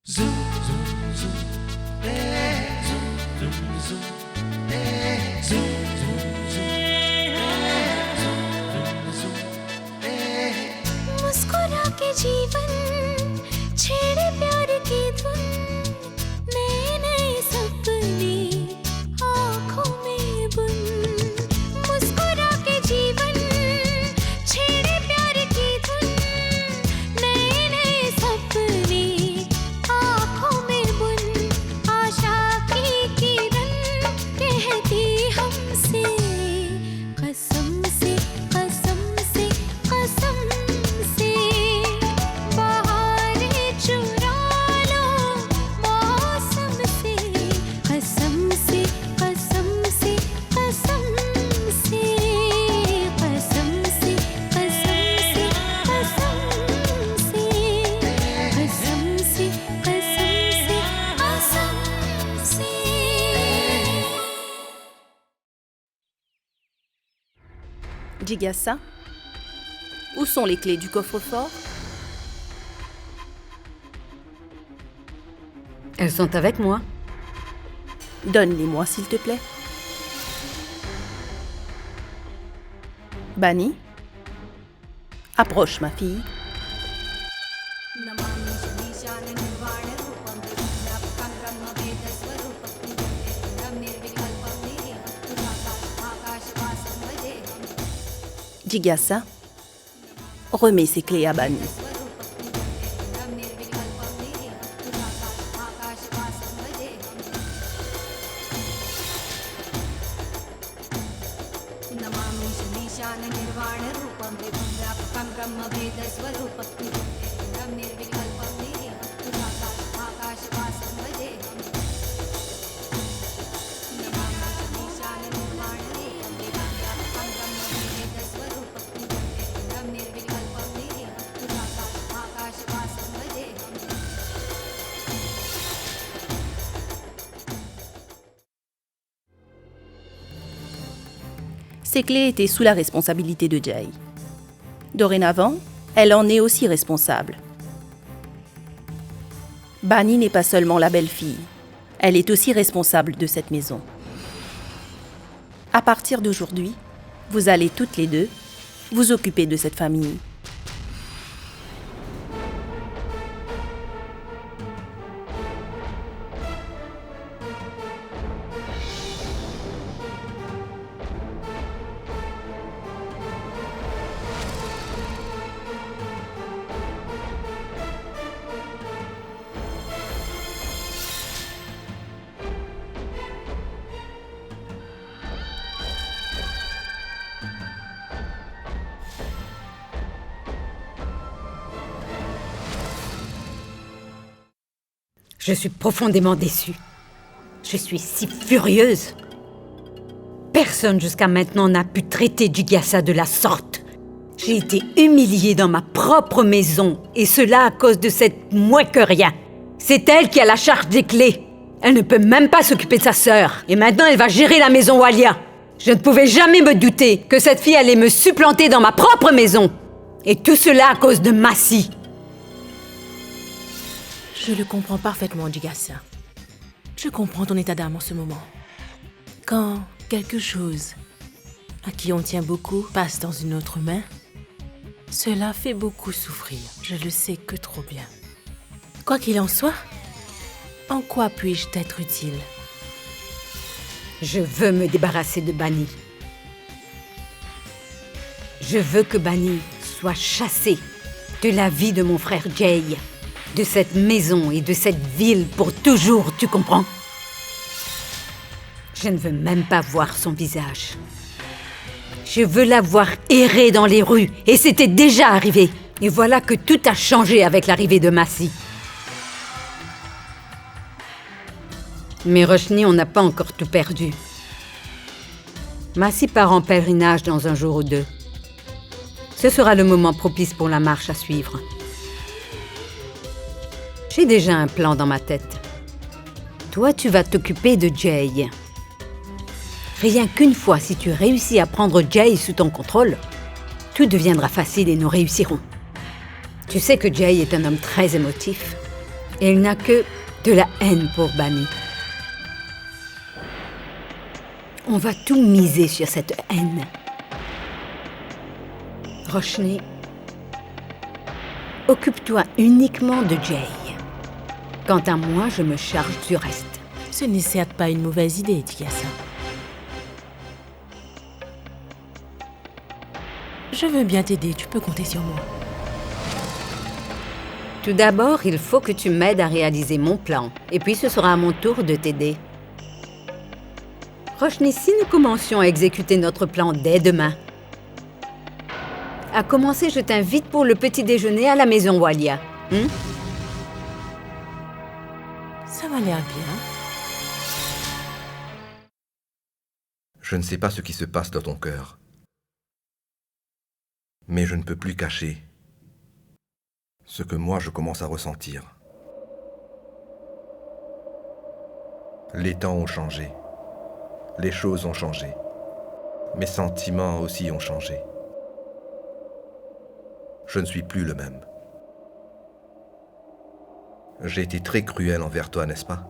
मुस्कुरा के जीवन छेड़े प्यार की धुन नए नए सपने आँखों में बुन मुस्कुरा के जीवन छेड़े प्यार की धुन नए नए सपने आँखों में बुन आशा की किरण कहती हमसे कसम से कसम से कसम से बहारें चुरा लो मौसम से कसम से कसम से कसम से कसम से कसम से कसम से कसम से कसम से Jigyasa, où sont les clés du coffre-fort? Elles sont avec moi. Donne-les-moi, s'il te plaît. Bani, approche, ma fille. Jigyasa, remets ces clés à Bani. Ces clés étaient sous la responsabilité de Jay. Dorénavant, elle en est aussi responsable. Bani n'est pas seulement la belle-fille, elle est aussi responsable de cette maison. À partir d'aujourd'hui, vous allez toutes les deux vous occuper de cette famille. Je suis profondément déçue. Je suis si furieuse. Personne jusqu'à maintenant n'a pu traiter Jigyasa de la sorte. J'ai été humiliée dans ma propre maison, et cela à cause de cette moins-que-rien. C'est elle qui a la charge des clés. Elle ne peut même pas s'occuper de sa sœur. Et maintenant, elle va gérer la maison Walia. Je ne pouvais jamais me douter que cette fille allait me supplanter dans ma propre maison. Et tout cela à cause de Massi. Je le comprends parfaitement, Jigyasa. Je comprends ton état d'âme en ce moment. Quand quelque chose à qui on tient beaucoup passe dans une autre main, cela fait beaucoup souffrir. Je le sais que trop bien. Quoi qu'il en soit, en quoi puis-je t'être utile? Je veux me débarrasser de Bani. Je veux que Bani soit chassée de la vie de mon frère Jay, de cette maison et de cette ville pour toujours, tu comprends? Je ne veux même pas voir son visage. Je veux la voir errer dans les rues, et c'était déjà arrivé. Et voilà que tout a changé avec l'arrivée de Massi. Mais Roshni, on n'a pas encore tout perdu. Massi part en pèlerinage dans un jour ou deux. Ce sera le moment propice pour la marche à suivre. J'ai déjà un plan dans ma tête. Toi, tu vas t'occuper de Jay. Rien qu'une fois, si tu réussis à prendre Jay sous ton contrôle, tout deviendra facile et nous réussirons. Tu sais que Jay est un homme très émotif. Et il n'a que de la haine pour Bani. On va tout miser sur cette haine. Roshni, occupe-toi uniquement de Jay. Quant à moi, je me charge du reste. Ce n'est certes pas une mauvaise idée, Tigassa. Je veux bien t'aider, tu peux compter sur moi. Tout d'abord, il faut que tu m'aides à réaliser mon plan. Et puis, ce sera à mon tour de t'aider. Roshni, si nous commencions à exécuter notre plan dès demain. À commencer, je t'invite pour le petit déjeuner à la maison Walia. Ça m'a l'air bien. Je ne sais pas ce qui se passe dans ton cœur. Mais je ne peux plus cacher ce que moi je commence à ressentir. Les temps ont changé. Les choses ont changé. Mes sentiments aussi ont changé. Je ne suis plus le même. J'ai été très cruel envers toi, n'est-ce pas?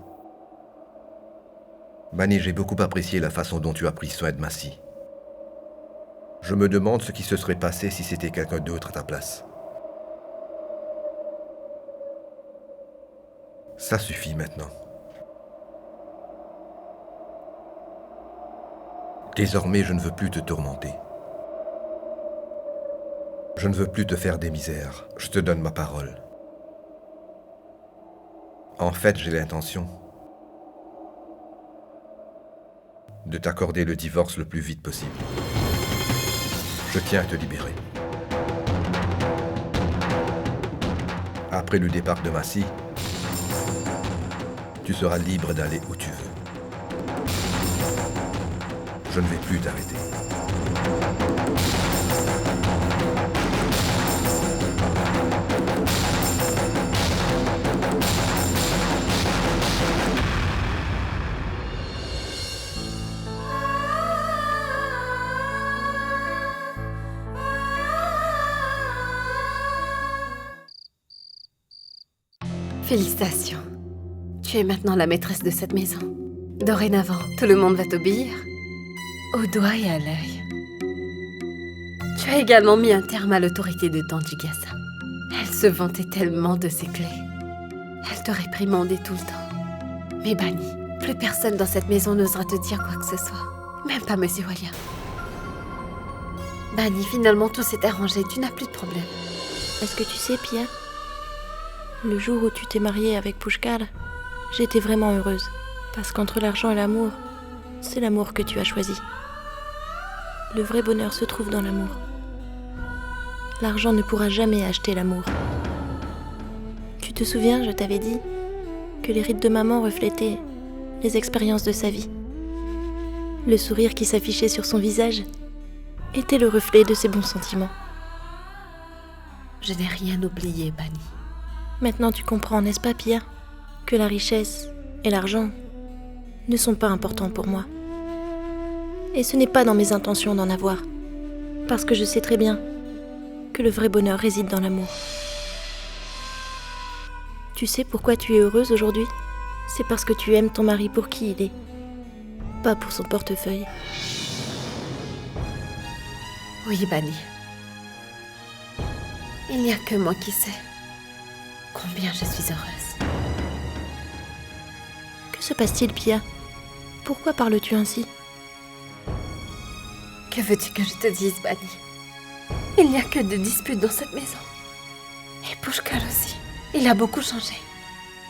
Bani, j'ai beaucoup apprécié la façon dont tu as pris soin de Massi. Je me demande ce qui se serait passé si c'était quelqu'un d'autre à ta place. Ça suffit maintenant. Désormais, je ne veux plus te tourmenter. Je ne veux plus te faire des misères. Je te donne ma parole. En fait, j'ai l'intention de t'accorder le divorce le plus vite possible. Je tiens à te libérer. Après le départ de Massi, tu seras libre d'aller où tu veux. Je ne vais plus t'arrêter. Félicitations. Tu es maintenant la maîtresse de cette maison. Dorénavant, tout le monde va t'obéir. Au doigt et à l'œil. Tu as également mis un terme à l'autorité de Tante Gassa. Elle se vantait tellement de ses clés. Elle te réprimandait tout le temps. Mais Bani, plus personne dans cette maison n'osera te dire quoi que ce soit. Même pas Monsieur Walia. Bani, finalement tout s'est arrangé. Tu n'as plus de problème. Est-ce que tu sais, Pia, le jour où tu t'es mariée avec Pushkar, j'étais vraiment heureuse. Parce qu'entre l'argent et l'amour, c'est l'amour que tu as choisi. Le vrai bonheur se trouve dans l'amour. L'argent ne pourra jamais acheter l'amour. Tu te souviens, je t'avais dit que les rides de maman reflétaient les expériences de sa vie. Le sourire qui s'affichait sur son visage était le reflet de ses bons sentiments. Je n'ai rien oublié, Bani. Maintenant tu comprends, n'est-ce pas, Pia, que la richesse et l'argent ne sont pas importants pour moi. Et ce n'est pas dans mes intentions d'en avoir, parce que je sais très bien que le vrai bonheur réside dans l'amour. Tu sais pourquoi tu es heureuse aujourd'hui? C'est parce que tu aimes ton mari pour qui il est, pas pour son portefeuille. Oui, Bani. Il n'y a que moi qui sais combien je suis heureuse. Que se passe-t-il, Pia? Pourquoi parles-tu ainsi? Que veux-tu que je te dise, Bani? Il n'y a que de disputes dans cette maison. Et Pushkar aussi. Il a beaucoup changé.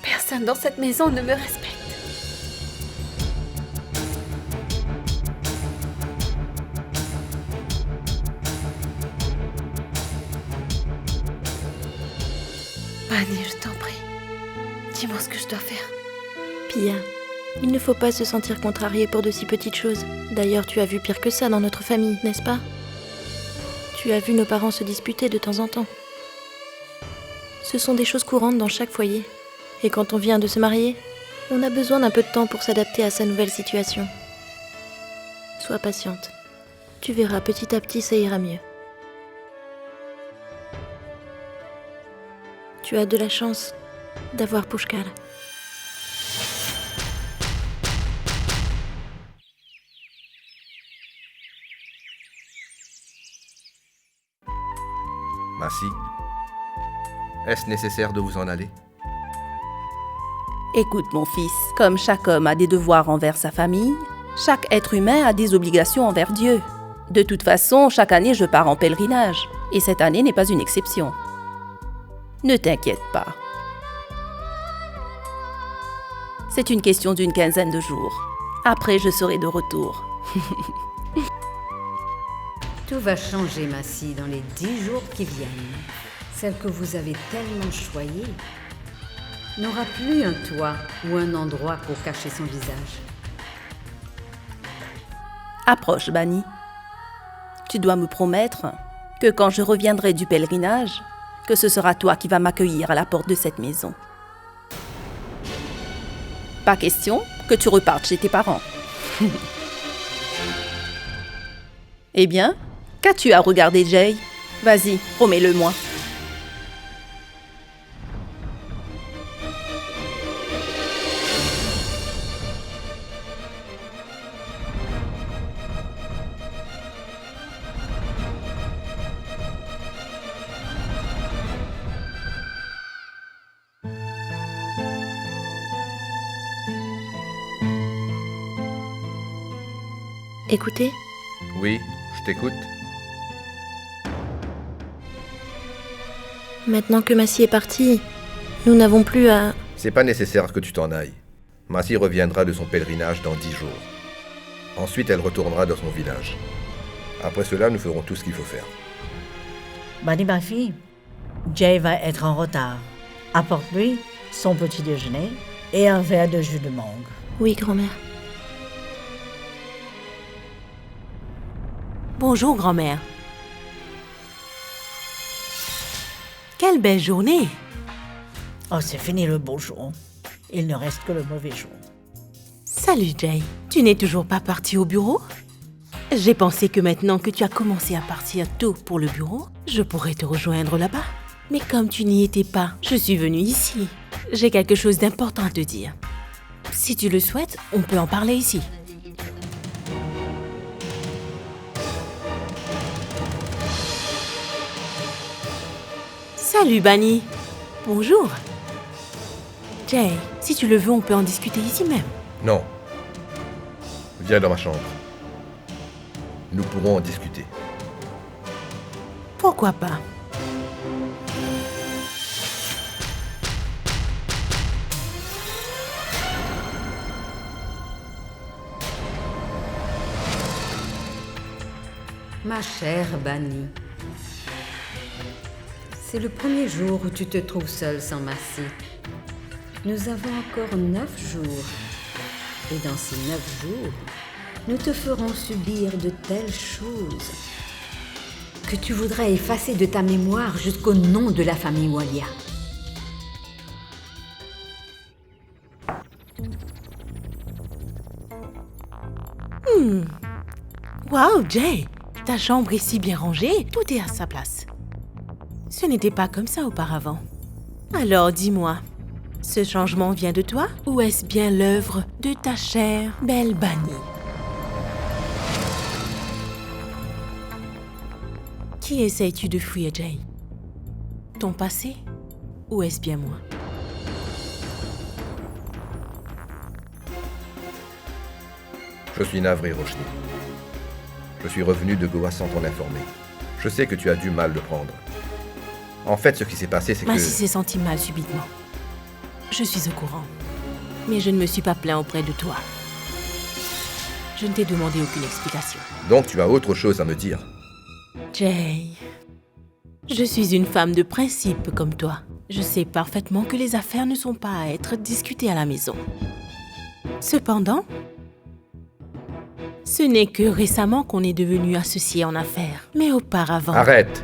Personne dans cette maison ne me respecte. Bani, je t'en prie. Dis-moi ce que je dois faire. Pia, il ne faut pas se sentir contrarié pour de si petites choses. D'ailleurs, tu as vu pire que ça dans notre famille, n'est-ce pas? Tu as vu nos parents se disputer de temps en temps. Ce sont des choses courantes dans chaque foyer. Et quand on vient de se marier, on a besoin d'un peu de temps pour s'adapter à sa nouvelle situation. Sois patiente. Tu verras, petit à petit, ça ira mieux. Tu as de la chance. d'avoir Pushkar. Massi, est-ce nécessaire de vous en aller? Écoute, mon fils, comme chaque homme a des devoirs envers sa famille, chaque être humain a des obligations envers Dieu. De toute façon, chaque année, je pars en pèlerinage, et cette année n'est pas une exception. Ne t'inquiète pas. C'est une question d'une quinzaine de jours. Après, je serai de retour. Tout va changer, Massi, dans les 10 jours qui viennent. Celle que vous avez tellement choyée n'aura plus un toit ou un endroit pour cacher son visage. Approche, Bani. Tu dois me promettre que quand je reviendrai du pèlerinage, que ce sera toi qui vas m'accueillir à la porte de cette maison. Pas question que tu repartes chez tes parents. Eh bien, qu'as-tu à regarder, Jay? Vas-y, promets-le-moi. Écoutez, Oui, je t'écoute. maintenant que Massi est partie, nous n'avons plus à... C'est pas nécessaire que tu t'en ailles. Massi reviendra de son pèlerinage dans 10 jours. Ensuite, elle retournera dans son village. Après cela, nous ferons tout ce qu'il faut faire. Bani, ma fille, Jay va être en retard. Apporte-lui son petit déjeuner et un verre de jus de mangue. Oui, grand-mère. Bonjour, grand-mère. Quelle belle journée! Oh, c'est fini le beau jour. Il ne reste que le mauvais jour. Salut, Jay. Tu n'es toujours pas parti au bureau? J'ai pensé que maintenant que tu as commencé à partir tôt pour le bureau, je pourrais te rejoindre là-bas. Mais comme tu n'y étais pas, je suis venue ici. J'ai quelque chose d'important à te dire. Si tu le souhaites, on peut en parler ici. Salut, Bani. Bonjour. Jay, si tu le veux, on peut en discuter ici même. Non. Viens dans ma chambre. Nous pourrons en discuter. Pourquoi pas? Ma chère Bani, c'est le premier jour où tu te trouves seule sans Massi. Nous avons encore 9 jours. Et dans ces 9 jours, nous te ferons subir de telles choses que tu voudrais effacer de ta mémoire jusqu'au nom de la famille Walia. Wow, Jay, ta chambre est si bien rangée, tout est à sa place. Ce n'était pas comme ça auparavant. Alors dis-moi, ce changement vient de toi ou est-ce bien l'œuvre de ta chère belle Bani? Qui essayes-tu de fuir, Jay? Ton passé ou est-ce bien moi? Je suis navré, Roshni. Je suis revenu de Goa sans t'en informer. Je sais que tu as dû mal le prendre. En fait, ce qui s'est passé, c'est que... Massi s'est senti mal subitement. Je suis au courant. Mais je ne me suis pas plaint auprès de toi. Je ne t'ai demandé aucune explication. Donc tu as autre chose à me dire. Jay, je suis une femme de principe comme toi. Je sais parfaitement que les affaires ne sont pas à être discutées à la maison. Cependant, ce n'est que récemment qu'on est devenus associés en affaires. Mais auparavant... Arrête!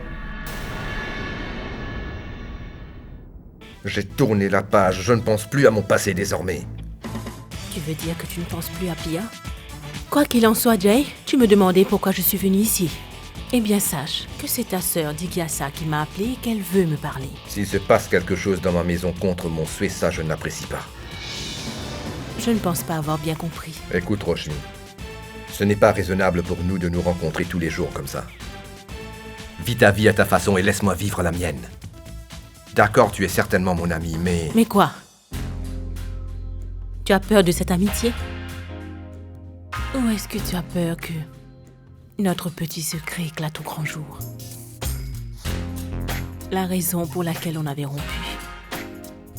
J'ai tourné la page, je ne pense plus à mon passé désormais. Tu veux dire que tu ne penses plus à Pia? Quoi qu'il en soit, Jay, tu me demandais pourquoi je suis venue ici. Eh bien, sache que c'est ta sœur Digyasa qui m'a appelé et qu'elle veut me parler. S'il se passe quelque chose dans ma maison contre mon souhait, ça je n'apprécie pas. Je ne pense pas avoir bien compris. Écoute, Roshni, ce n'est pas raisonnable pour nous de nous rencontrer tous les jours comme ça. Vis ta vie à ta façon et laisse-moi vivre la mienne. D'accord, tu es certainement mon ami, mais... Mais quoi? Tu as peur de cette amitié? Ou est-ce que tu as peur que notre petit secret éclate au grand jour? La raison pour laquelle on avait rompu.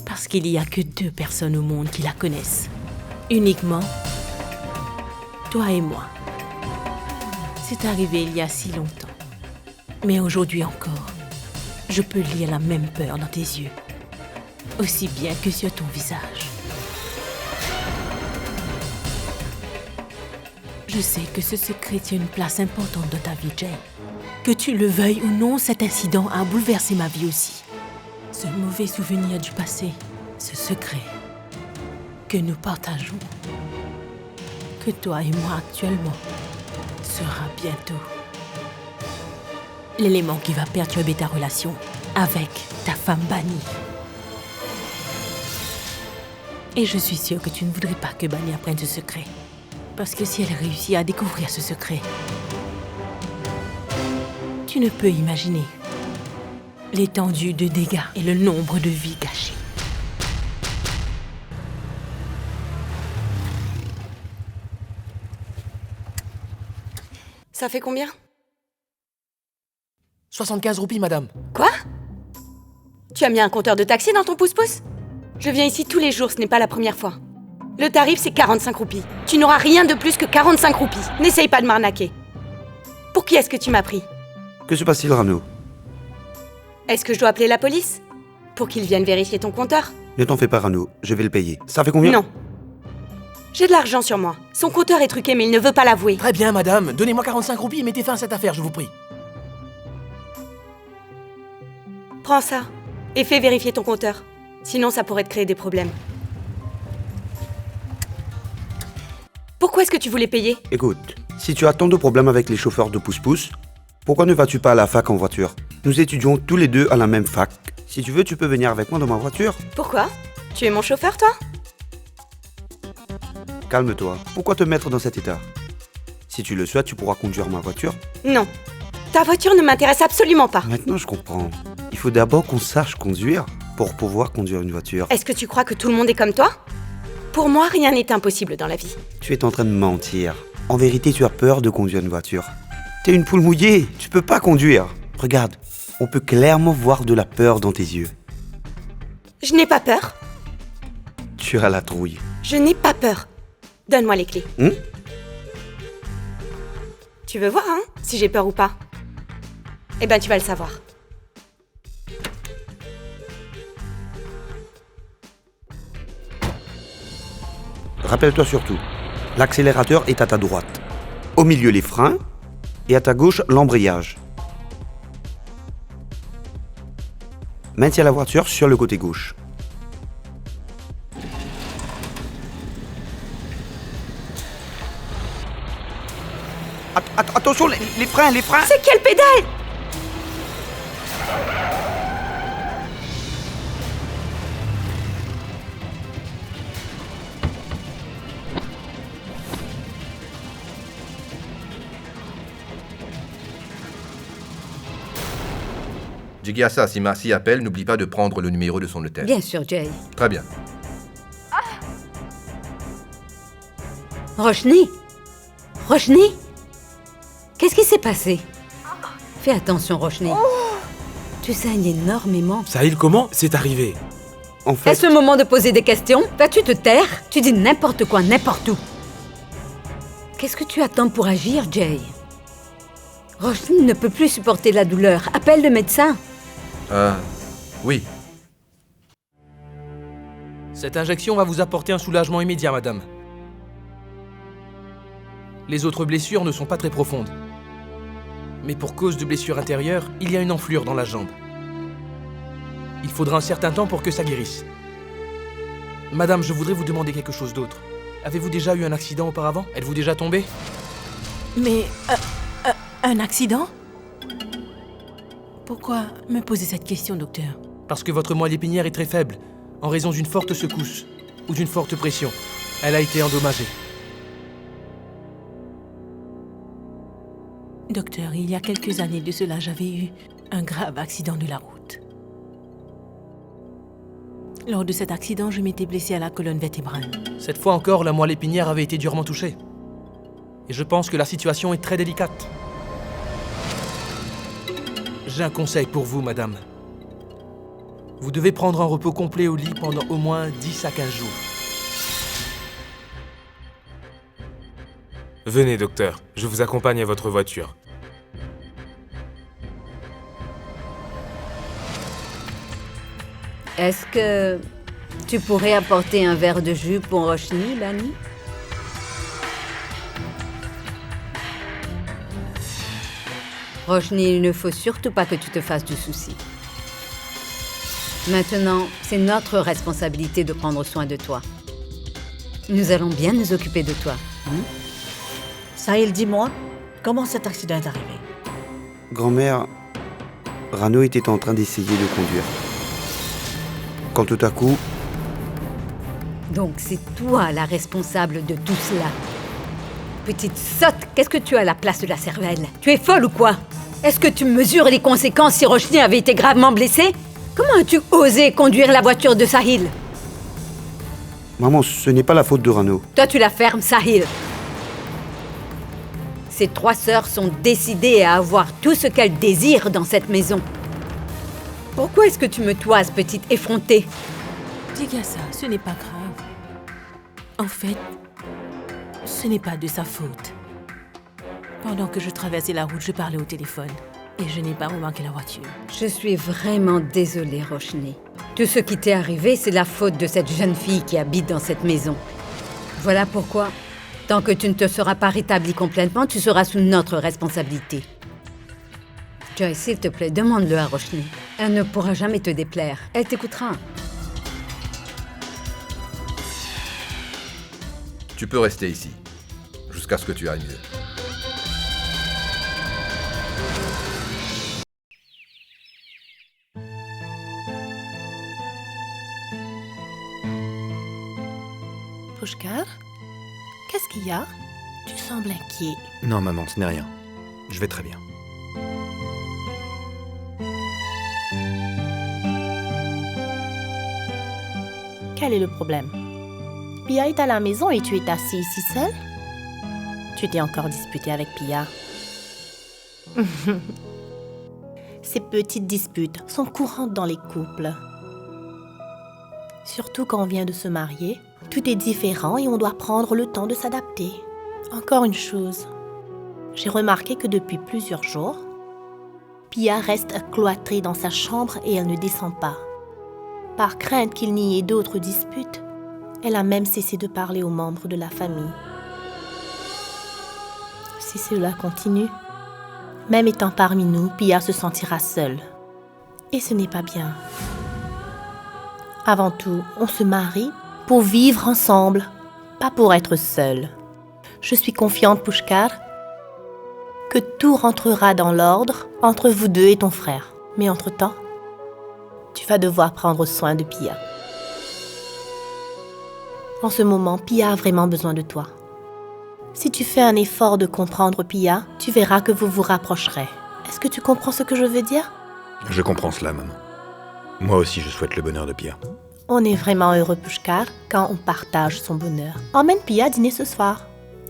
Parce qu'il n'y a que 2 personnes au monde qui la connaissent. Uniquement toi et moi. C'est arrivé il y a si longtemps. Mais aujourd'hui encore, je peux lire la même peur dans tes yeux. Aussi bien que sur ton visage. Je sais que ce secret tient une place importante dans ta vie, Jane. Que tu le veuilles ou non, cet incident a bouleversé ma vie aussi. Ce mauvais souvenir du passé, ce secret que nous partageons, que toi et moi actuellement, sera bientôt l'élément qui va perturber ta relation avec ta femme Bani. Et je suis sûre que tu ne voudrais pas que Bani apprenne ce secret. Parce que si elle réussit à découvrir ce secret, tu ne peux imaginer l'étendue de dégâts et le nombre de vies gâchées. Ça fait combien? 75 roupies, madame. Quoi? Tu as mis un compteur de taxi dans ton pouce-pouce? Je viens ici tous les jours, ce n'est pas la première fois. Le tarif, c'est 45 roupies. Tu n'auras rien de plus que 45 roupies. N'essaye pas de m'arnaquer. Pour qui est-ce que tu m'as pris? Que se passe-t-il, Rano? Est-ce que je dois appeler la police? Pour qu'ils viennent vérifier ton compteur? Ne t'en fais pas, Rano. Je vais le payer. Ça fait combien? Non. J'ai de l'argent sur moi. Son compteur est truqué, mais il ne veut pas l'avouer. Très bien, madame. Donnez-moi 45 roupies et mettez fin à cette affaire, je vous prie. Prends ça et fais vérifier ton compteur. Sinon, ça pourrait te créer des problèmes. Pourquoi est-ce que tu voulais payer? Écoute, si tu as tant de problèmes avec les chauffeurs de pouce-pouce, pourquoi ne vas-tu pas à la fac en voiture? Nous étudions tous les deux à la même fac. Si tu veux, tu peux venir avec moi dans ma voiture. Pourquoi? Tu es mon chauffeur, toi? Calme-toi. Pourquoi te mettre dans cet état? Si tu le souhaites, tu pourras conduire ma voiture. Non. Ta voiture ne m'intéresse absolument pas. Maintenant, je comprends. Il faut d'abord qu'on sache conduire pour pouvoir conduire une voiture. Est-ce que tu crois que tout le monde est comme toi? Pour moi, rien n'est impossible dans la vie. Tu es en train de mentir. En vérité, tu as peur de conduire une voiture. T'es une poule mouillée. Tu peux pas conduire. Regarde, on peut clairement voir de la peur dans tes yeux. Je n'ai pas peur. Tu as la trouille. Je n'ai pas peur. Donne-moi les clés. Tu veux voir, hein, si j'ai peur ou pas? Eh ben, tu vas le savoir. Rappelle-toi surtout, l'accélérateur est à ta droite. Au milieu, les freins. Et à ta gauche, l'embrayage. Maintiens la voiture sur le côté gauche. Attention, les freins, les freins! C'est quelle pédale? Jigyasa, si Marcy appelle, n'oublie pas de prendre le numéro de son hôtel. Bien sûr, Jay. Très bien. Roshni? Roshni? Qu'est-ce qui s'est passé? Fais attention, Roshni. Tu saignes énormément. Sahil, comment c'est arrivé? En fait, Est-ce le moment de poser des questions? Vas-tu te taire? Tu dis n'importe quoi, n'importe où. Qu'est-ce que tu attends pour agir, Jay? Roshni ne peut plus supporter la douleur. Appelle le médecin. Oui. Cette injection va vous apporter un soulagement immédiat, madame. Les autres blessures ne sont pas très profondes. Mais pour cause de blessures intérieures, il y a une enflure dans la jambe. Il faudra un certain temps pour que ça guérisse. Madame, je voudrais vous demander quelque chose d'autre. Avez-vous déjà eu un accident auparavant? Êtes-vous déjà tombée? Mais... un accident? Pourquoi me poser cette question, docteur? Parce que votre moelle épinière est très faible, en raison d'une forte secousse ou d'une forte pression. Elle a été endommagée. Docteur, il y a quelques années de cela, j'avais eu un grave accident de la route. Lors de cet accident, je m'étais blessée à la colonne vertébrale. Cette fois encore, la moelle épinière avait été durement touchée. Et je pense que la situation est très délicate. J'ai un conseil pour vous, madame. Vous devez prendre un repos complet au lit pendant au moins 10 à 15 jours. Venez, docteur. Je vous accompagne à votre voiture. Est-ce que tu pourrais apporter un verre de jus pour Roshni, Bani? Roshni, il ne faut surtout pas que tu te fasses du souci. Maintenant, c'est notre responsabilité de prendre soin de toi. Nous allons bien nous occuper de toi. Sahil, dis-moi, comment cet accident est arrivé? Grand-mère, Rano était en train d'essayer de conduire. Quand tout à coup, Donc c'est toi la responsable de tout cela. Petite sotte, qu'est-ce que tu as à la place de la cervelle? Tu es folle ou quoi? Est-ce que tu mesures les conséquences si Roshni avait été gravement blessée? Comment as-tu osé conduire la voiture de Sahil? maman, ce n'est pas la faute de Rano. Toi, tu la fermes, Sahil. Ces 3 sœurs sont décidées à avoir tout ce qu'elles désirent dans cette maison. Pourquoi est-ce que tu me toises, petite effrontée? Digassa, ce n'est pas grave. En fait, ce n'est pas de sa faute. Pendant que je traversais la route, je parlais au téléphone. Et je n'ai pas remarqué la voiture. Je suis vraiment désolée, Roshni. Tout ce qui t'est arrivé, c'est la faute de cette jeune fille qui habite dans cette maison. Voilà pourquoi, tant que tu ne te seras pas rétablie complètement, tu seras sous notre responsabilité. Joy, s'il te plaît, demande-le à Roshni. Elle ne pourra jamais te déplaire. Elle t'écoutera. Tu peux rester ici, jusqu'à ce que tu ailles mieux. Pushkar, qu'est-ce qu'il y a? Tu sembles inquiet. Non, maman, ce n'est rien. Je vais très bien. Quel est le problème? Pia est à la maison et tu es assis ici seul? Tu t'es encore disputé avec Pia. Ces petites disputes sont courantes dans les couples. Surtout quand on vient de se marier, tout est différent et on doit prendre le temps de s'adapter. Encore une chose, j'ai remarqué que depuis plusieurs jours, Pia reste cloîtrée dans sa chambre et elle ne descend pas. Par crainte qu'il n'y ait d'autres disputes, elle a même cessé de parler aux membres de la famille. Si cela continue, même étant parmi nous, Pia se sentira seule. Et ce n'est pas bien. Avant tout, on se marie pour vivre ensemble, pas pour être seul. Je suis confiante, Pushkar, que tout rentrera dans l'ordre entre vous deux et ton frère. Mais entre-temps, tu vas devoir prendre soin de Pia. En ce moment, Pia a vraiment besoin de toi. Si tu fais un effort de comprendre Pia, tu verras que vous vous rapprocherez. Est-ce que tu comprends ce que je veux dire? Je comprends cela, maman. Moi aussi, je souhaite le bonheur de Pia. On est vraiment heureux, Pushkar, quand on partage son bonheur. Emmène Pia dîner ce soir.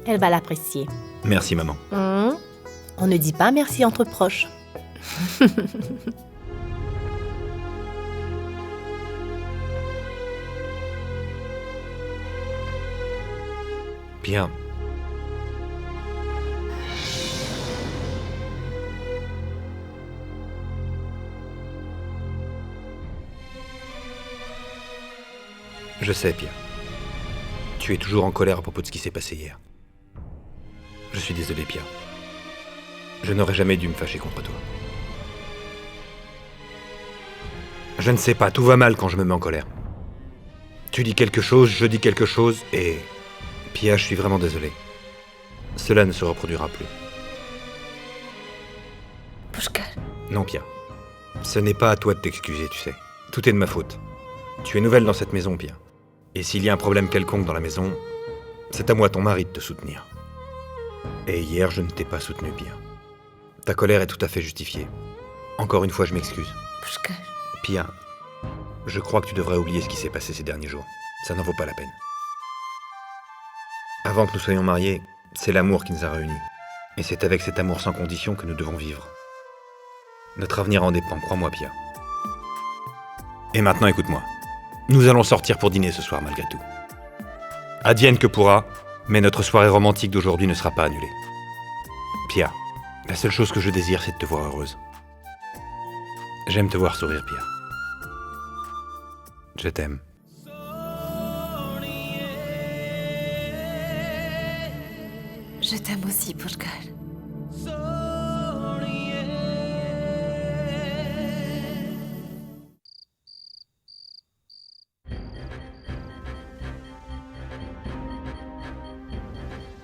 Elle va l'apprécier. Merci, maman. On ne dit pas merci entre proches. Pia. Je sais, Pia. Tu es toujours en colère à propos de ce qui s'est passé hier. Je suis désolé, Pia. Je n'aurais jamais dû me fâcher contre toi. Je ne sais pas, tout va mal quand je me mets en colère. Tu dis quelque chose, je dis quelque chose, et... Pia, je suis vraiment désolé. Cela ne se reproduira plus. Pushkar, Non, Pia. Ce n'est pas à toi de t'excuser, tu sais. Tout est de ma faute. Tu es nouvelle dans cette maison, Pia. Et s'il y a un problème quelconque dans la maison, c'est à moi, ton mari, de te soutenir. Et hier, je ne t'ai pas soutenu, Pia. Ta colère est tout à fait justifiée. Encore une fois, je m'excuse. Pushkal. Pia, je crois que tu devrais oublier ce qui s'est passé ces derniers jours. Ça n'en vaut pas la peine. Avant que nous soyons mariés, c'est l'amour qui nous a réunis. Et c'est avec cet amour sans condition que nous devons vivre. Notre avenir en dépend, crois-moi, Pia. Et maintenant, écoute-moi. Nous allons sortir pour dîner ce soir, malgré tout. Advienne que pourra, mais notre soirée romantique d'aujourd'hui ne sera pas annulée. Pia, la seule chose que je désire, c'est de te voir heureuse. J'aime te voir sourire, Pia. Je t'aime. Je t'aime aussi, Pushkal.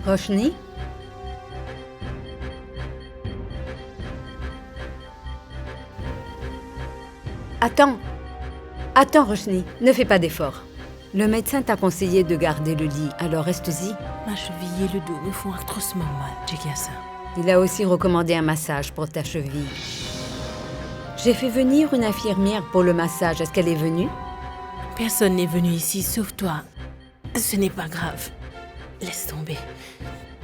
Roshni? Attends, Roshni, ne fais pas d'efforts. Le médecin t'a conseillé de garder le lit, alors reste-y. Ma cheville et le dos me font atrocement mal, Jigyasa. Il a aussi recommandé un massage pour ta cheville. J'ai fait venir une infirmière pour le massage. Est-ce qu'elle est venue? Personne n'est venu ici sauf toi. Ce n'est pas grave. Laisse tomber.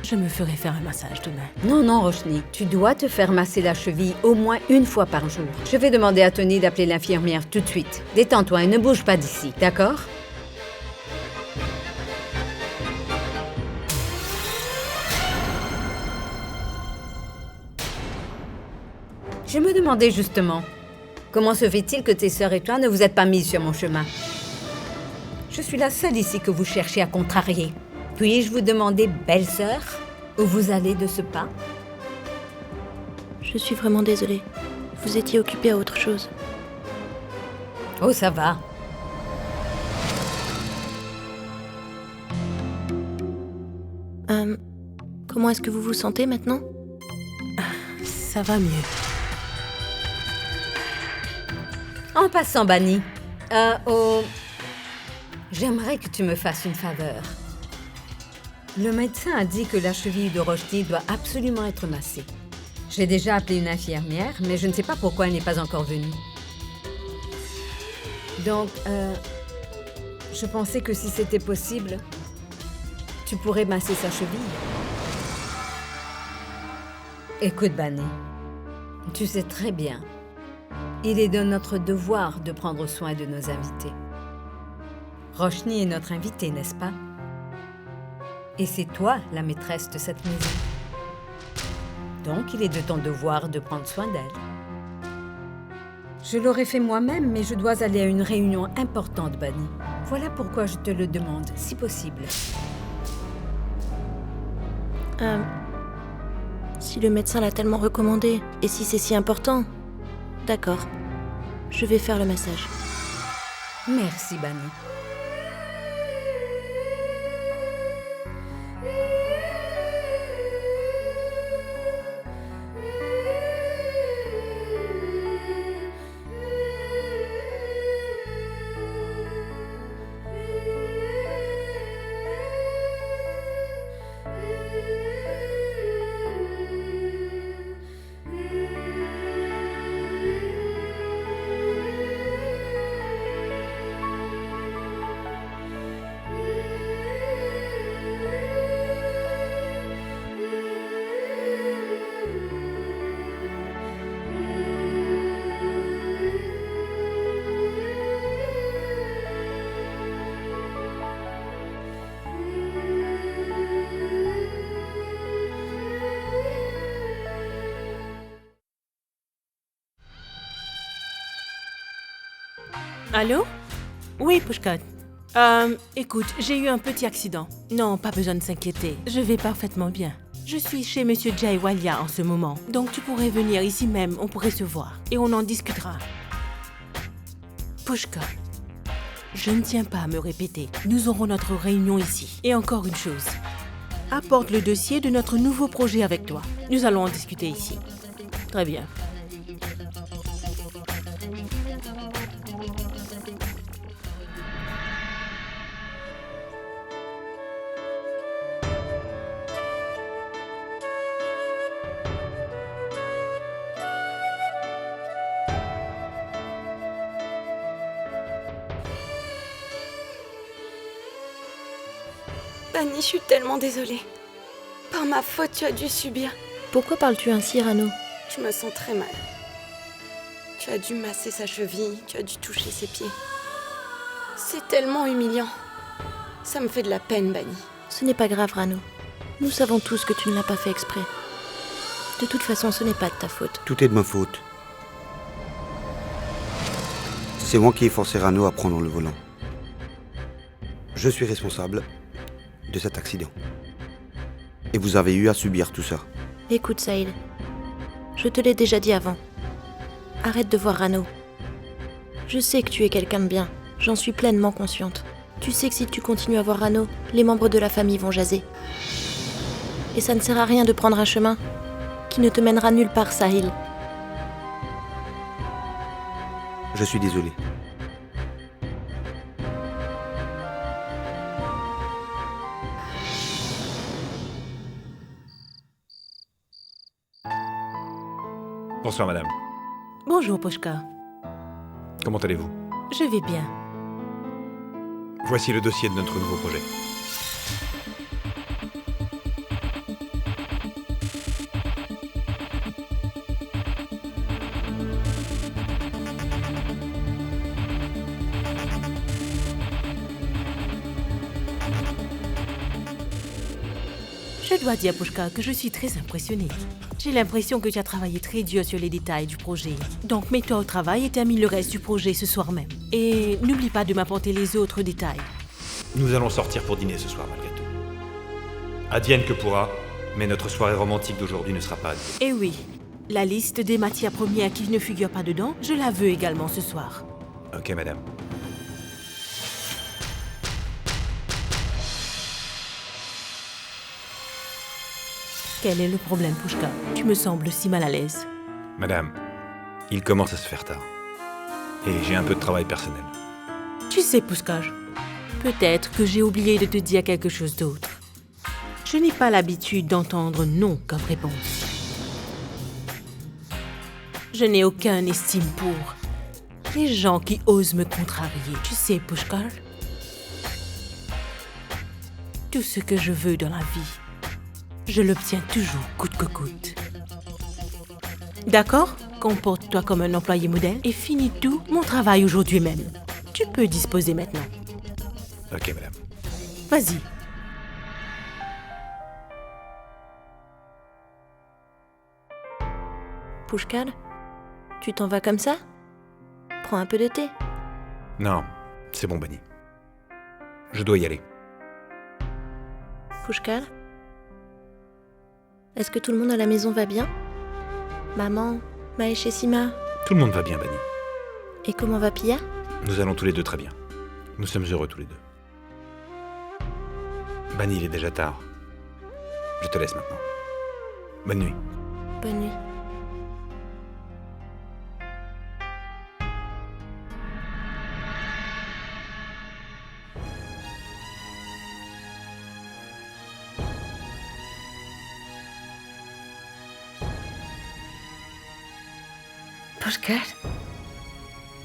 Je me ferai faire un massage demain. Non, Roshni, tu dois te faire masser la cheville au moins une fois par jour. Je vais demander à Tony d'appeler l'infirmière tout de suite. Détends-toi et ne bouge pas d'ici, d'accord? Je me demandais justement, comment se fait-il que tes sœurs et toi ne vous êtes pas mises sur mon chemin? Je suis la seule ici que vous cherchez à contrarier. Puis-je vous demander, belle-sœur, où vous allez de ce pas? Je suis vraiment désolée. Vous étiez occupée à autre chose. Oh, ça va. Comment est-ce que vous vous sentez maintenant? Ça va mieux. En passant, Bani, j'aimerais que tu me fasses une faveur. Le médecin a dit que la cheville de Roshni doit absolument être massée. J'ai déjà appelé une infirmière, mais je ne sais pas pourquoi elle n'est pas encore venue. Donc, je pensais que si c'était possible, tu pourrais masser sa cheville. Écoute, Bani, tu sais très bien, il est de notre devoir de prendre soin de nos invités. Roshni est notre invitée, n'est-ce pas? Et c'est toi la maîtresse de cette maison. Donc, il est de ton devoir de prendre soin d'elle. Je l'aurais fait moi-même, mais je dois aller à une réunion importante, Bani. Voilà pourquoi je te le demande, si possible. Si le médecin l'a tellement recommandé, et si c'est si important, d'accord. Je vais faire le massage. Merci, Bani. Allô? Oui, Pushkal. Écoute, j'ai eu un petit accident. Non, pas besoin de s'inquiéter. Je vais parfaitement bien. Je suis chez Monsieur Jaiwalia en ce moment. Donc tu pourrais venir ici même, on pourrait se voir. Et on en discutera. Pushkal, je ne tiens pas à me répéter. Nous aurons notre réunion ici. Et encore une chose. Apporte le dossier de notre nouveau projet avec toi. Nous allons en discuter ici. Très bien. Bunny, je suis tellement désolée. Par ma faute, tu as dû subir. Pourquoi parles-tu ainsi, Rano? Je me sens très mal. Tu as dû masser sa cheville, tu as dû toucher ses pieds. C'est tellement humiliant. Ça me fait de la peine, Bunny. Ce n'est pas grave, Rano. Nous savons tous que tu ne l'as pas fait exprès. De toute façon, ce n'est pas de ta faute. Tout est de ma faute. C'est moi qui ai forcé Rano à prendre le volant. Je suis responsable de cet accident. Et vous avez eu à subir tout ça. Écoute, Saïd. Je te l'ai déjà dit avant. Arrête de voir Rano. Je sais que tu es quelqu'un de bien. J'en suis pleinement consciente. Tu sais que si tu continues à voir Rano, les membres de la famille vont jaser. Et ça ne sert à rien de prendre un chemin qui ne te mènera nulle part, Sahil. Je suis désolé. Bonsoir, madame. Bonjour, Pushkar. Comment allez-vous? Je vais bien. Voici le dossier de notre nouveau projet. Je dois dire, Pushkar, que je suis très impressionnée. J'ai l'impression que tu as travaillé très dur sur les détails du projet. Donc mets-toi au travail et termine le reste du projet ce soir même. Et n'oublie pas de m'apporter les autres détails. Nous allons sortir pour dîner ce soir, malgré tout. Advienne que pourra, mais notre soirée romantique d'aujourd'hui ne sera pas adieu. Et oui, la liste des matières premières qui ne figurent pas dedans, je la veux également ce soir. Ok, madame. Quel est le problème, Pushkar? Tu me sembles si mal à l'aise. Madame, il commence à se faire tard. Et j'ai un peu de travail personnel. Tu sais, Pushkar, peut-être que j'ai oublié de te dire quelque chose d'autre. Je n'ai pas l'habitude d'entendre non comme réponse. Je n'ai aucune estime pour les gens qui osent me contrarier. Tu sais, Pushkar, tout ce que je veux dans la vie, je l'obtiens toujours coûte que coûte. D'accord? Comporte-toi comme un employé modèle et finis tout mon travail aujourd'hui même. Tu peux disposer maintenant. Ok, madame. Vas-y. Pushkar, tu t'en vas comme ça? Prends un peu de thé. Non, c'est bon, Bunny. Je dois y aller. Pushkar? Est-ce que tout le monde à la maison va bien? Maman, Mahesh et Sima? Tout le monde va bien, Bunny. Et comment va Pia? Nous allons tous les deux très bien. Nous sommes heureux tous les deux. Bunny, il est déjà tard. Je te laisse maintenant. Bonne nuit. Bonne nuit. Pushkar,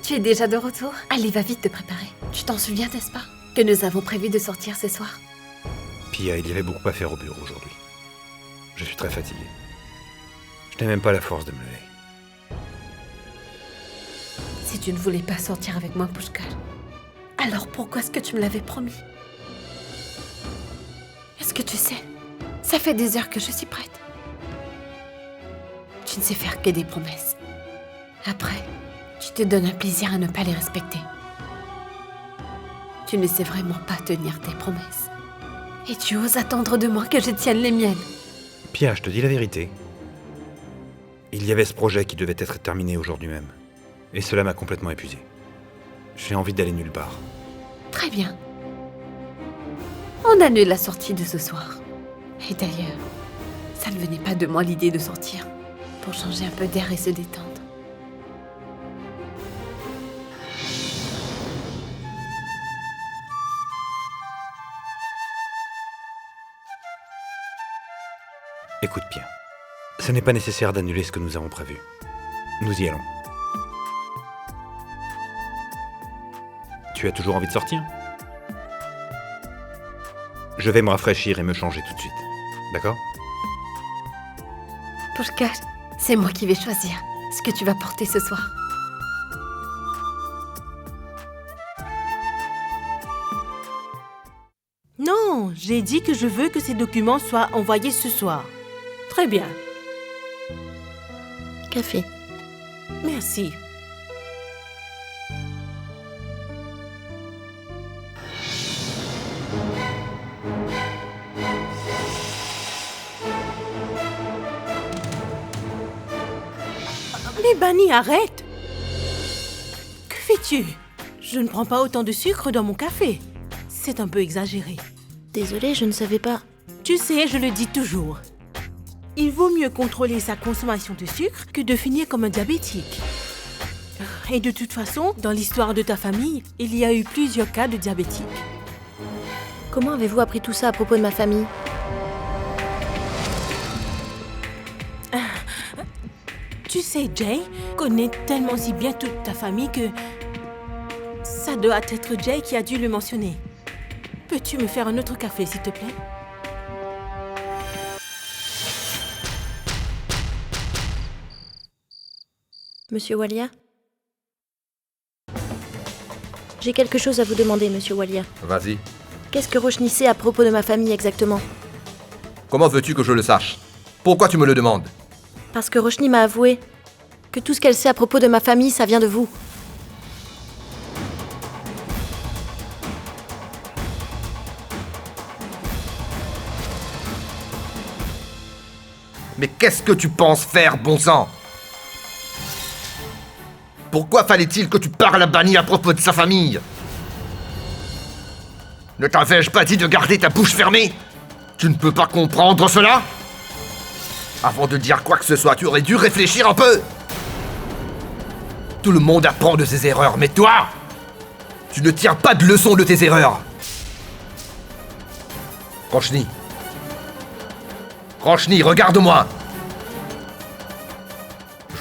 tu es déjà de retour? Allez, va vite te préparer. Tu t'en souviens, n'est-ce pas? Que nous avons prévu de sortir ce soir. Pia, il y avait beaucoup à faire au bureau aujourd'hui. Je suis très fatigué. Je n'ai même pas la force de me lever. Si tu ne voulais pas sortir avec moi, Pushkar, alors pourquoi est-ce que tu me l'avais promis? Est-ce que tu sais, ça fait des heures que je suis prête. Tu ne sais faire que des promesses. Après, tu te donnes un plaisir à ne pas les respecter. Tu ne sais vraiment pas tenir tes promesses. Et tu oses attendre de moi que je tienne les miennes. Pia, je te dis la vérité. Il y avait ce projet qui devait être terminé aujourd'hui même. Et cela m'a complètement épuisé. J'ai envie d'aller nulle part. Très bien. On annule la sortie de ce soir. Et d'ailleurs, ça ne venait pas de moi l'idée de sortir. Pour changer un peu d'air et se détendre. Écoute, Pia. Ce n'est pas nécessaire d'annuler ce que nous avons prévu. Nous y allons. Tu as toujours envie de sortir? Je vais me rafraîchir et me changer tout de suite. D'accord? Pushkar, c'est moi qui vais choisir ce que tu vas porter ce soir. Non, j'ai dit que je veux que ces documents soient envoyés ce soir. Très bien, Café. merci. Mais Bunny, arrête! Que fais-tu? Je ne prends pas autant de sucre dans mon café. C'est un peu exagéré. Désolée, je ne savais pas. Tu sais, je le dis toujours. Il vaut mieux contrôler sa consommation de sucre que de finir comme un diabétique. Et de toute façon, dans l'histoire de ta famille, il y a eu plusieurs cas de diabétiques. Comment avez-vous appris tout ça à propos de ma famille? Tu sais, Jay connaît tellement si bien toute ta famille que ça doit être Jay qui a dû le mentionner. Peux-tu me faire un autre café, s'il te plaît? Monsieur Walia? J'ai quelque chose à vous demander, Monsieur Walia. Vas-y. Qu'est-ce que Roshni sait à propos de ma famille exactement? Comment veux-tu que je le sache? Pourquoi tu me le demandes? Parce que Roshni m'a avoué que tout ce qu'elle sait à propos de ma famille, ça vient de vous. Mais qu'est-ce que tu penses faire, bon sang? Pourquoi fallait-il que tu parles à Bunny à propos de sa famille? Ne t'avais-je pas dit de garder ta bouche fermée? Tu ne peux pas comprendre cela? Avant de dire quoi que ce soit, tu aurais dû réfléchir un peu. Tout le monde apprend de ses erreurs, mais toi, tu ne tires pas de leçon de tes erreurs. Roshni. Roshni, regarde-moi.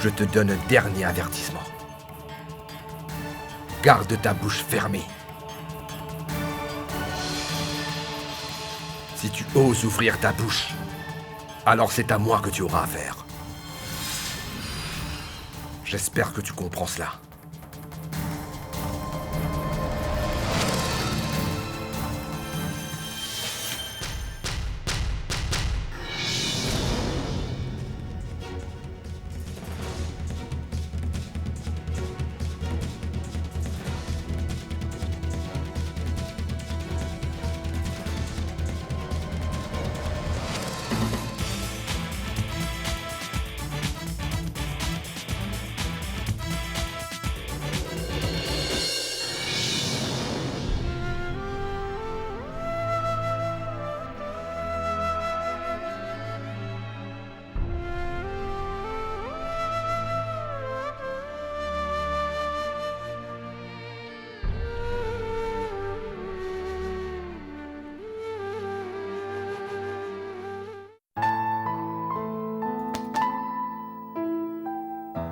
Je te donne un dernier avertissement. Garde ta bouche fermée. Si tu oses ouvrir ta bouche, alors c'est à moi que tu auras affaire. J'espère que tu comprends cela.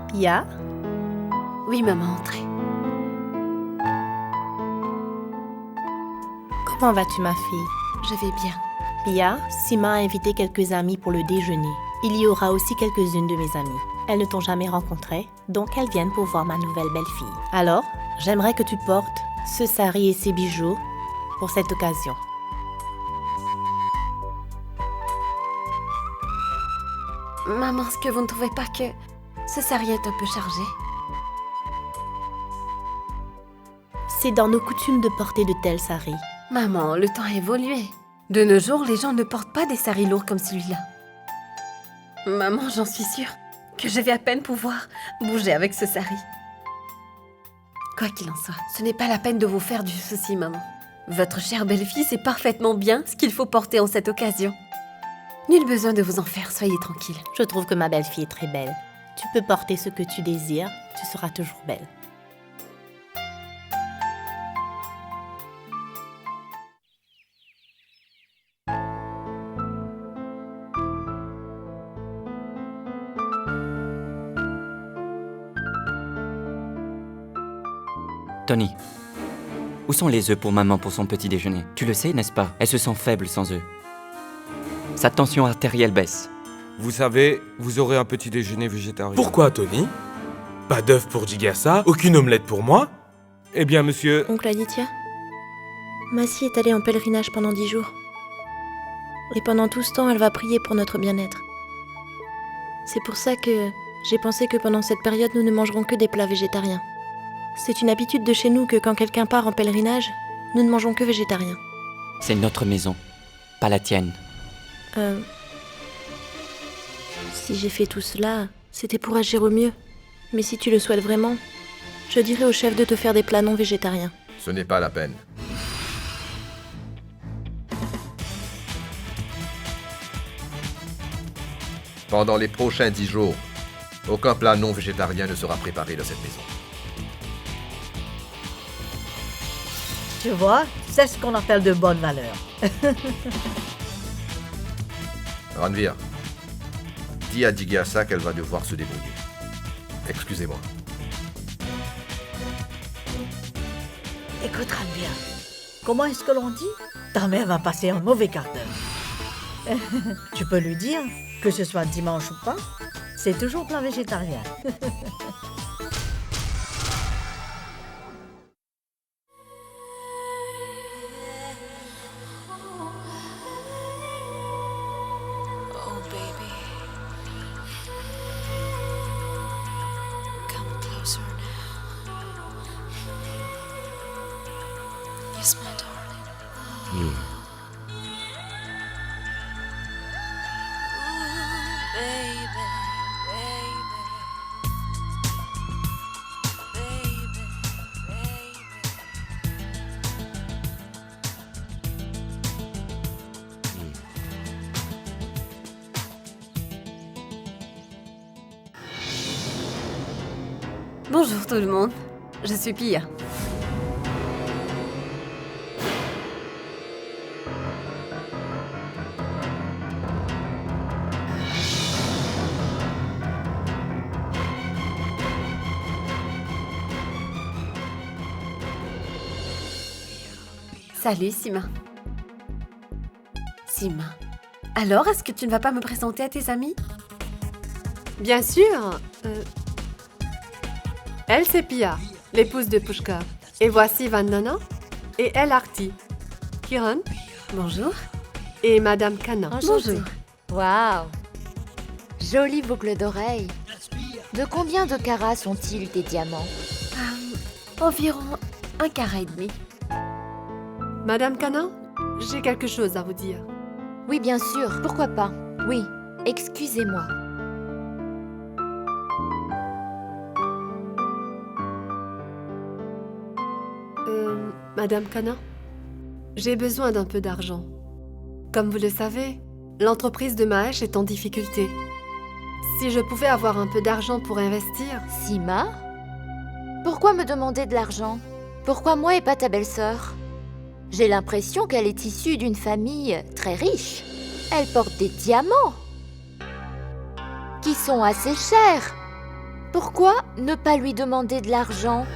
Pia? Oui, maman, entrez. Comment vas-tu, ma fille? Je vais bien. Pia, Sima a invité quelques amis pour le déjeuner. Il y aura aussi quelques-unes de mes amies. Elles ne t'ont jamais rencontrée, donc elles viennent pour voir ma nouvelle belle-fille. Alors, j'aimerais que tu portes ce sari et ces bijoux pour cette occasion. Maman, est-ce que vous ne trouvez pas que ce sari est un peu chargé? C'est dans nos coutumes de porter de tels saris. Maman, le temps a évolué. De nos jours, les gens ne portent pas des saris lourds comme celui-là. Maman, j'en suis sûre que je vais à peine pouvoir bouger avec ce sari. Quoi qu'il en soit, ce n'est pas la peine de vous faire du souci, maman. Votre chère belle-fille sait parfaitement bien ce qu'il faut porter en cette occasion. Nul besoin de vous en faire, soyez tranquille. Je trouve que ma belle-fille est très belle. Tu peux porter ce que tu désires, tu seras toujours belle. Tony, Où sont les œufs pour maman pour son petit déjeuner? Tu le sais, n'est-ce pas? Elle se sent faible sans œufs. Sa tension artérielle baisse. Vous savez, vous aurez un petit déjeuner végétarien. Pourquoi, Tony? Pas d'œuf pour Jigasa, aucune omelette pour moi? Eh bien, monsieur... Oncle Aditya, Massie est allée en pèlerinage pendant 10 jours. Et pendant tout ce temps, elle va prier pour notre bien-être. C'est pour ça que j'ai pensé que pendant cette période, nous ne mangerons que des plats végétariens. C'est une habitude de chez nous que quand quelqu'un part en pèlerinage, nous ne mangeons que végétarien. C'est notre maison, pas la tienne. Si j'ai fait tout cela, c'était pour agir au mieux. Mais si tu le souhaites vraiment, je dirais au chef de te faire des plats non végétariens. Ce n'est pas la peine. Pendant les prochains 10 jours, aucun plat non végétarien ne sera préparé dans cette maison. Tu vois, c'est ce qu'on appelle de bonnes valeurs. Ranveer, dis à Jigasa qu'elle va devoir se débrouiller. Excusez-moi. Écoute, Ranveer, comment est-ce que l'on dit? Ta mère va passer un mauvais quart d'heure. Tu peux lui dire, que ce soit dimanche ou pas, c'est toujours plat végétarien. Yes, my darling. Ooh, baby, Bonjour tout le monde, je suis Pia. Salut Sima. Sima. Alors, est-ce que tu ne vas pas me présenter à tes amis? Bien sûr. Elle, c'est Pia, l'épouse de Pushkar. Et voici Vandana et elle, Arti. Kiran. Bonjour. Et Madame Khanna. Bonjour. Waouh. Jolie boucle d'oreille. De combien de carats sont-ils tes diamants? Environ 1,5 carat. Madame Khanna, j'ai quelque chose à vous dire. Oui, bien sûr. Pourquoi pas? Oui. Excusez-moi. Madame Khanna, j'ai besoin d'un peu d'argent. Comme vous le savez, l'entreprise de Mahesh est en difficulté. Si je pouvais avoir un peu d'argent pour investir... Sima? Pourquoi me demander de l'argent? Pourquoi moi et pas ta belle-sœur? J'ai l'impression qu'elle est issue d'une famille très riche. Elle porte des diamants qui sont assez chers. Pourquoi ne pas lui demander de l'argent?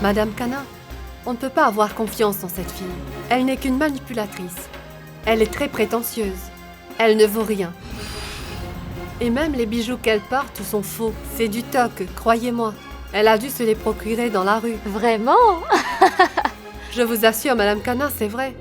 Madame Khanna, on ne peut pas avoir confiance en cette fille. Elle n'est qu'une manipulatrice. Elle est très prétentieuse. Elle ne vaut rien. Et même les bijoux qu'elle porte sont faux. C'est du toc, croyez-moi. Elle a dû se les procurer dans la rue. Vraiment? Je vous assure, Madame Khanna, c'est vrai.